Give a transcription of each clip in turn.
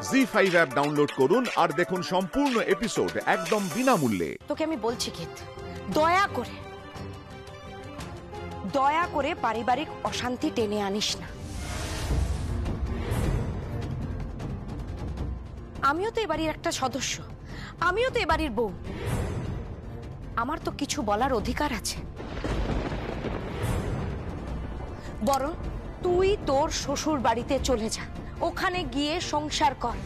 ZEE5 app download করুন আর দেখুন সম্পূর্ণ এপিসোড একদম বিনামূল্যে। তোকে আমি বলছি গীত, দয়া করে পারিবারিক অশান্তি টেনে আনিস না। আমিও তো এবাড়ির একটা সদস্য, আমিও তো এবাড়ির বউ, আমার তো কিছু বলার অধিকার আছে। বরং তুই তোর শ্বশুর বাড়িতে চলে যা, ওখানে গিয়ে সংসার কর,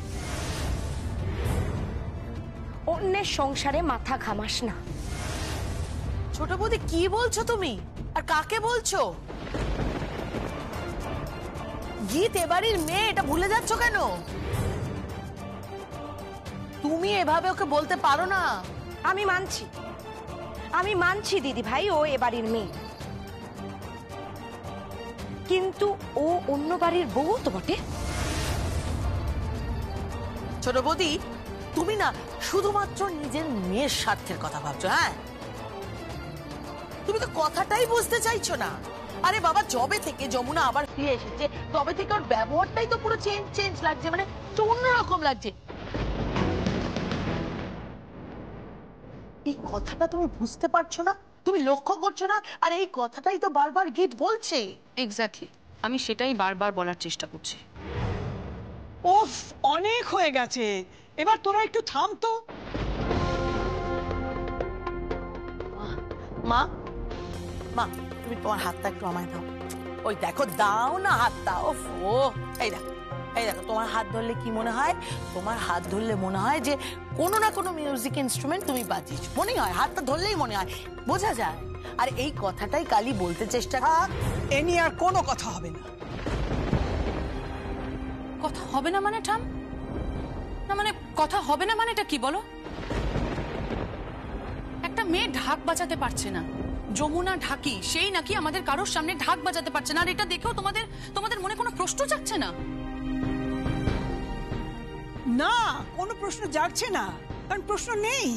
অন্যের সংসারে মাথা ঘামাস না। ছোট বৌদি কি বলছো তুমি, আর কাকে বলছো? গীত এবাড়ির মেয়ে, এটা ভুলে যাচ্ছ কেন? তুমি এভাবে ওকে বলতে পারো না। আমি মানছি দিদি ভাই, ও এবাড়ির মেয়ে, কিন্তু ও অন্য বাড়ির বউ তো বটে। ছোট বৌদি, তুমি না শুধুমাত্র নিজের মেয়ের স্বার্থের কথা ভাবছো। হ্যাঁ, তুমি তো কথাটাই বুঝতে চাইছো না। আরে বাবা, যবে থেকে যমুনা আবার ফিরে এসেছে তবে থেকে ওর ব্যবহারটাই তো পুরো চেঞ্জ লাগছে, মানে অন্যরকম লাগছে। এই কথাটা তুমি বুঝতে পারছো না, তুমি লক্ষ্য করছো না, আর এই কথাটাই তো বারবার গীত বলছে। এক্স্যাক্টলি, আমি সেটাই বারবার বলার চেষ্টা করছি। ওফ, অনেক হয়ে গেছে, এবার তোরা একটু থাম তো। মা মা, তুমি তোমার হাতটা একটু আমায় দাও। ওই দেখো, দাও না হাতটা। ওফ, ও এই দেখো তোমার হাত ধরলে কি মনে হয়? তোমার হাত ধরলে মনে হয় যে কোনো না কোনো মিউজিক ইনস্ট্রুমেন্ট তুমি বাজিয়েছো, মনে হয়। হাতটা ধরলেই মনে হয়, বোঝা যায়। আর এই কথাটাই কালি বলতে চেষ্টা। এ নিয়ে আর কোনো কথা হবে না। কথা হবে না মানে ঠাম না, মানে কথা হবে না মানেটা কি বলো? একটা মেয়ে ঢাক বাজাতে পারছে না, যমুনা ঢাকি, সেই নাকি আমাদের কারোর সামনে ঢাক বাজাতে পারছে না। আর এটা দেখেও তোমাদের মনে কোনো প্রশ্ন জাগছে না? না, কোনো প্রশ্ন জাগছে না, কারণ প্রশ্ন নেই।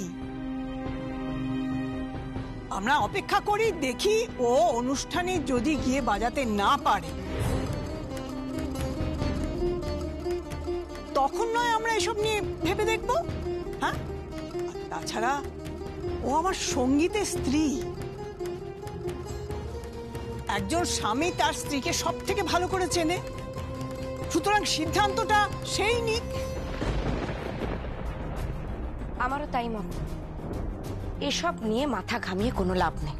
আমরা অপেক্ষা করি, দেখি ও অনুষ্ঠানে যদি গিয়ে বাজাতে না পারে, তখন নয় আমরা এসব নিয়ে ভেবে দেখবো। হ্যাঁ, তাছাড়া ও আমার সঙ্গীতের স্ত্রী। একজন স্বামী তার স্ত্রীকে সব থেকে ভালো করে চেনে, সুতরাং সিদ্ধান্তটা সেই নিক। আমারও তাই মত, এসব নিয়ে মাথা ঘামিয়ে কোনো লাভ নেই।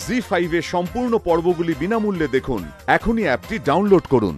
জি5 এর সম্পূর্ণ পর্বগুলি বিনামূল্যে দেখুন, এখনই অ্যাপটি ডাউনলোড করুন।